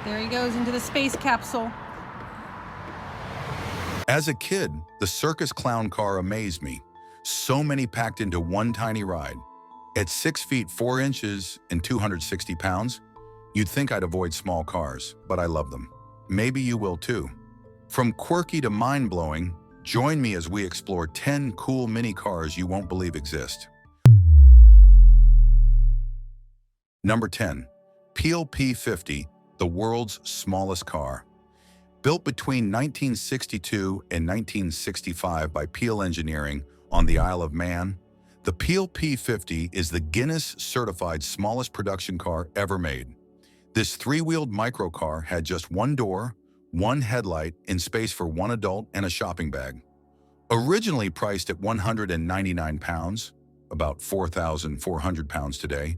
There he goes into the space capsule. As a kid, the circus clown car amazed me. So many packed into one tiny ride. At 6 feet 4 inches and 260 pounds, you'd think I'd avoid small cars, but I love them. Maybe you will too. From quirky to mind-blowing, join me as we explore 10 cool mini cars you won't believe exist. Number 10. Peel P50, the world's smallest car. Built between 1962 and 1965 by Peel Engineering on the Isle of Man, the Peel P50 is the Guinness-certified smallest production car ever made. This three-wheeled microcar had just one door, one headlight, and space for one adult and a shopping bag. Originally priced at 199 pounds, about 4,400 pounds today,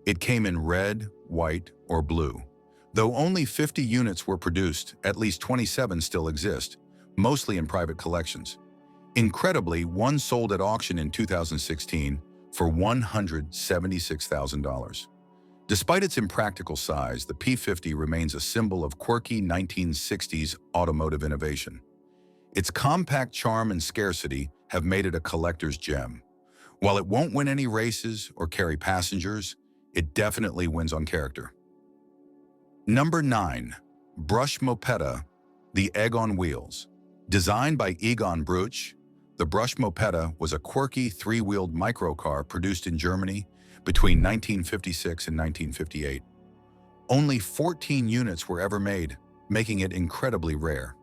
it came in red, white, or blue. Though only 50 units were produced, at least 27 still exist, mostly in private collections. Incredibly, one sold at auction in 2016 for $176,000. Despite its impractical size, the P50 remains a symbol of quirky 1960s automotive innovation. Its compact charm and scarcity have made it a collector's gem. While it won't win any races or carry passengers, it definitely wins on character. Number 9. Brush Mopetta, the Egg on Wheels. Designed by Egon Bruch, the Brush Mopetta was a quirky three-wheeled microcar produced in Germany between 1956 and 1958. Only 14 units were ever made, making it incredibly rare.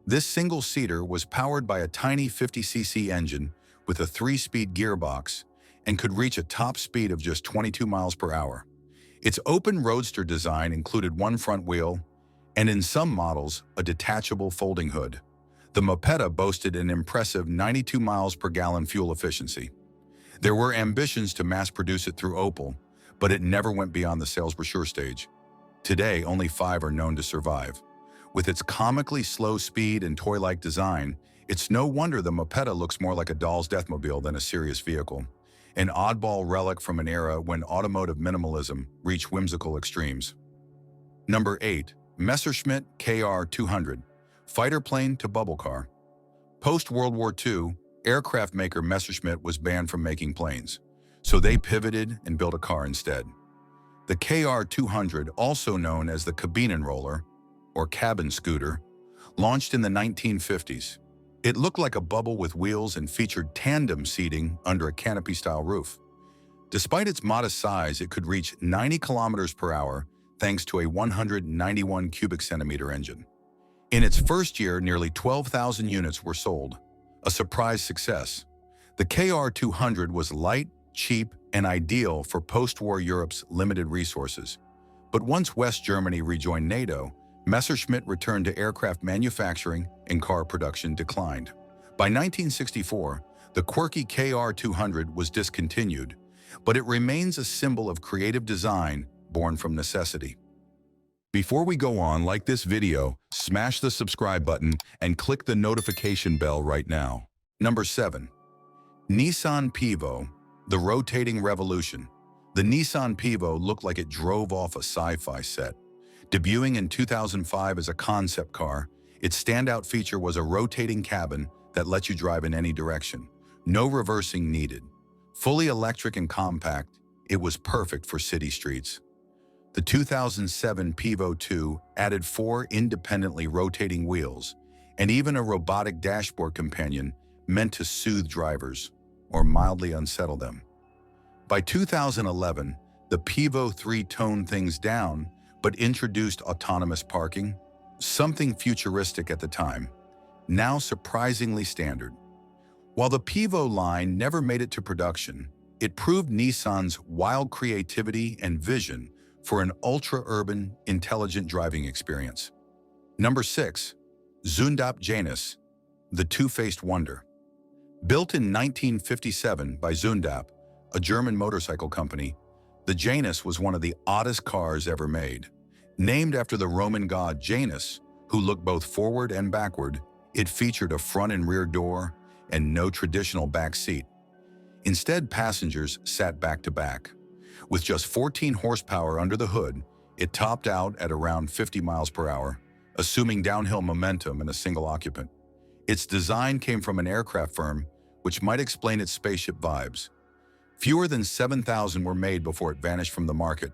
This single-seater was powered by a tiny 50cc engine with a 3-speed gearbox and could reach a top speed of just 22 miles per hour. Its open roadster design included one front wheel and, in some models, a detachable folding hood. The Mopetta boasted an impressive 92 miles per gallon fuel efficiency. There were ambitions to mass-produce it through Opel, but it never went beyond the sales brochure stage. Today, only 5 are known to survive. With its comically slow speed and toy-like design, it's no wonder the Mopetta looks more like a doll's deathmobile than a serious vehicle. An oddball relic from an era when automotive minimalism reached whimsical extremes. Number 8. Messerschmitt KR200, fighter plane to bubble car. Post-World War II, aircraft maker Messerschmitt was banned from making planes, so they pivoted and built a car instead. The KR200, also known as the Kabinenroller, or cabin scooter, launched in the 1950s. It looked like a bubble with wheels and featured tandem seating under a canopy-style roof. Despite its modest size, it could reach 90 kilometers per hour thanks to a 191 cubic centimeter engine. In its first year, nearly 12,000 units were sold, a surprise success. The KR200 was light, cheap, and ideal for post-war Europe's limited resources. But once West Germany rejoined NATO, Messerschmitt returned to aircraft manufacturing and car production declined. By 1964, the quirky KR200 was discontinued, but it remains a symbol of creative design born from necessity. Before we go on, like this video, smash the subscribe button and click the notification bell right now. Number 7. Nissan Pivo, the rotating revolution. The Nissan Pivo looked like it drove off a sci-fi set. Debuting in 2005 as a concept car, its standout feature was a rotating cabin that lets you drive in any direction. No reversing needed. Fully electric and compact, it was perfect for city streets. The 2007 Pivo 2 added 4 independently rotating wheels and even a robotic dashboard companion meant to soothe drivers or mildly unsettle them. By 2011, the Pivo 3 toned things down but introduced autonomous parking, something futuristic at the time, now surprisingly standard. While the Pivo line never made it to production, it proved Nissan's wild creativity and vision for an ultra-urban, intelligent driving experience. Number 6. Zündapp Janus, the two-faced wonder. Built in 1957 by Zündapp, a German motorcycle company, the Janus was one of the oddest cars ever made. Named after the Roman god Janus, who looked both forward and backward, it featured a front and rear door and no traditional back seat. Instead, passengers sat back to back. With just 14 horsepower under the hood, It topped out at around 50 miles per hour, assuming downhill momentum in a single occupant. Its design came from an aircraft firm, which might explain its spaceship vibes. Fewer than 7,000 were made before it vanished from the market,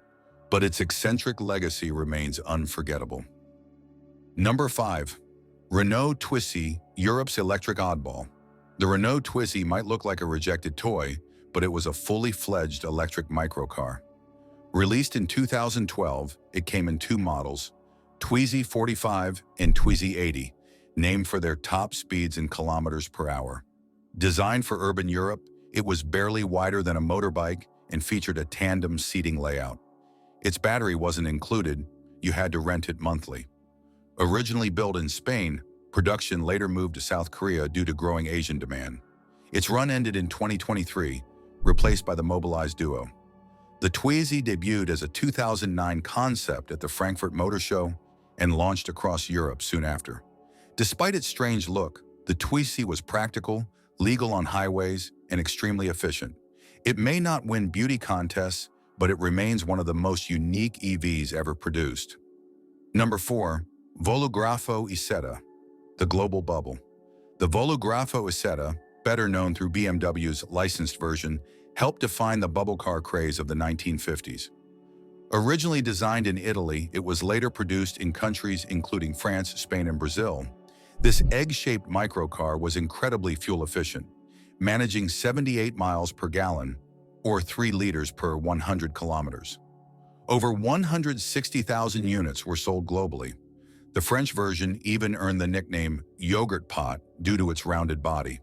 but its eccentric legacy remains unforgettable. Number 5. Renault Twizy, Europe's electric oddball. The Renault Twizy might look like a rejected toy, but it was a fully fledged electric microcar. Released in 2012, it came in two models, Twizy 45 and Twizy 80, named for their top speeds in kilometers per hour. Designed for urban Europe, it was barely wider than a motorbike and featured a tandem seating layout. Its battery wasn't included, you had to rent it monthly. Originally built in Spain, production later moved to South Korea due to growing Asian demand. Its run ended in 2023, replaced by the Mobilized Duo. The Twizy debuted as a 2009 concept at the Frankfurt Motor Show and launched across Europe soon after. Despite its strange look, the Twizy was practical, legal on highways, and extremely efficient. It may not win beauty contests, but it remains one of the most unique EVs ever produced. Number 4. Volografo Isetta, the global bubble. The Volografo Isetta, better known through BMW's licensed version, helped define the bubble car craze of the 1950s. Originally designed in Italy, it was later produced in countries including France, Spain, and Brazil. This egg-shaped microcar was incredibly fuel-efficient, managing 78 miles per gallon, or 3 liters per 100 kilometers. Over 160,000 units were sold globally. The French version even earned the nickname yogurt pot due to its rounded body.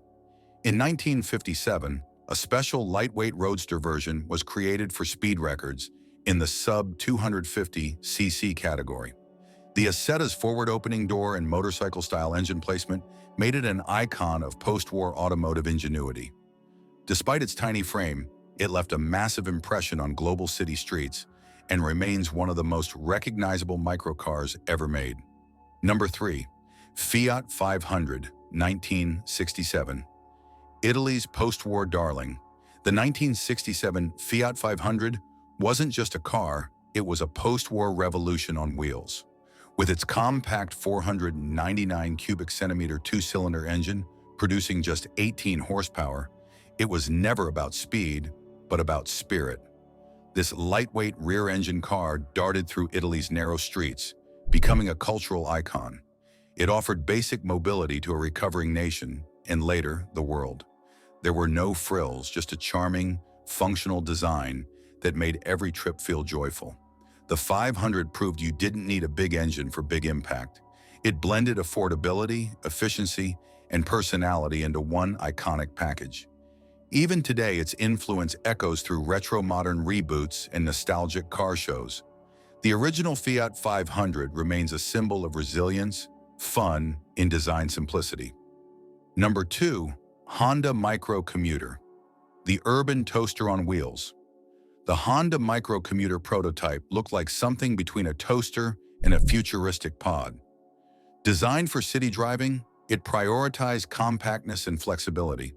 In 1957, a special lightweight roadster version was created for speed records in the sub-250cc category. The Isetta's forward-opening door and motorcycle-style engine placement made it an icon of post-war automotive ingenuity. Despite its tiny frame, it left a massive impression on global city streets and remains one of the most recognizable microcars ever made. Number 3. Fiat 500, 1967. Italy's post-war darling. The 1967 Fiat 500 wasn't just a car, it was a post-war revolution on wheels. With its compact 499 cubic centimeter two-cylinder engine producing just 18 horsepower, it was never about speed, but about spirit. This lightweight rear-engine car darted through Italy's narrow streets, becoming a cultural icon. It offered basic mobility to a recovering nation, and later, the world. There were no frills, just a charming, functional design that made every trip feel joyful. The 500 proved you didn't need a big engine for big impact. It blended affordability, efficiency, and personality into one iconic package. Even today, its influence echoes through retro-modern reboots and nostalgic car shows. The original Fiat 500 remains a symbol of resilience, fun, and design simplicity. Number 2. Honda Micro Commuter, the urban toaster on wheels. The Honda Micro Commuter prototype looked like something between a toaster and a futuristic pod. Designed for city driving, it prioritized compactness and flexibility.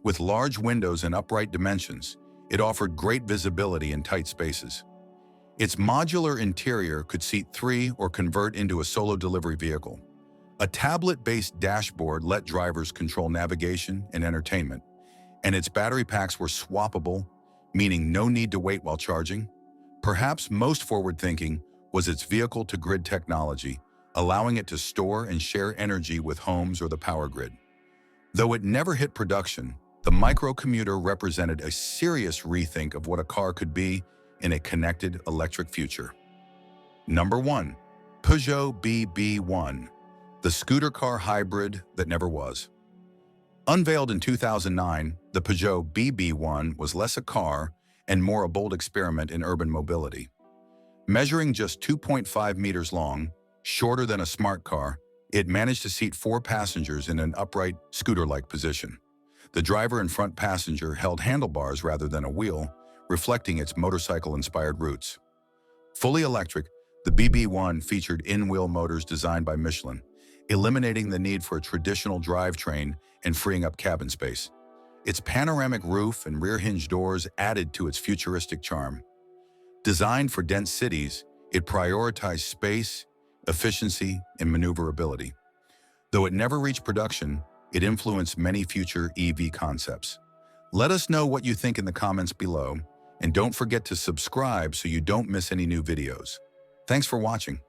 With large windows and upright dimensions, it offered great visibility in tight spaces. Its modular interior could seat 3 or convert into a solo delivery vehicle. A tablet-based dashboard let drivers control navigation and entertainment, and its battery packs were swappable, meaning no need to wait while charging. Perhaps most forward-thinking was its vehicle-to-grid technology, allowing it to store and share energy with homes or the power grid. Though it never hit production, the microcommuter represented a serious rethink of what a car could be in a connected electric future. Number 1. Peugeot BB1, the scooter car hybrid that never was. Unveiled in 2009, the Peugeot BB1 was less a car and more a bold experiment in urban mobility. Measuring just 2.5 meters long, shorter than a smart car, it managed to seat 4 passengers in an upright, scooter-like position. The driver and front passenger held handlebars rather than a wheel, reflecting its motorcycle-inspired roots. Fully electric, the BB1 featured in-wheel motors designed by Michelin, eliminating the need for a traditional drivetrain and freeing up cabin space. Its panoramic roof and rear hinge doors added to its futuristic charm. Designed for dense cities, It prioritized space, efficiency, and maneuverability. Though it never reached production, it influenced many future EV concepts. Let us know what you think in the comments below, and don't forget to subscribe so you don't miss any new videos. Thanks for watching.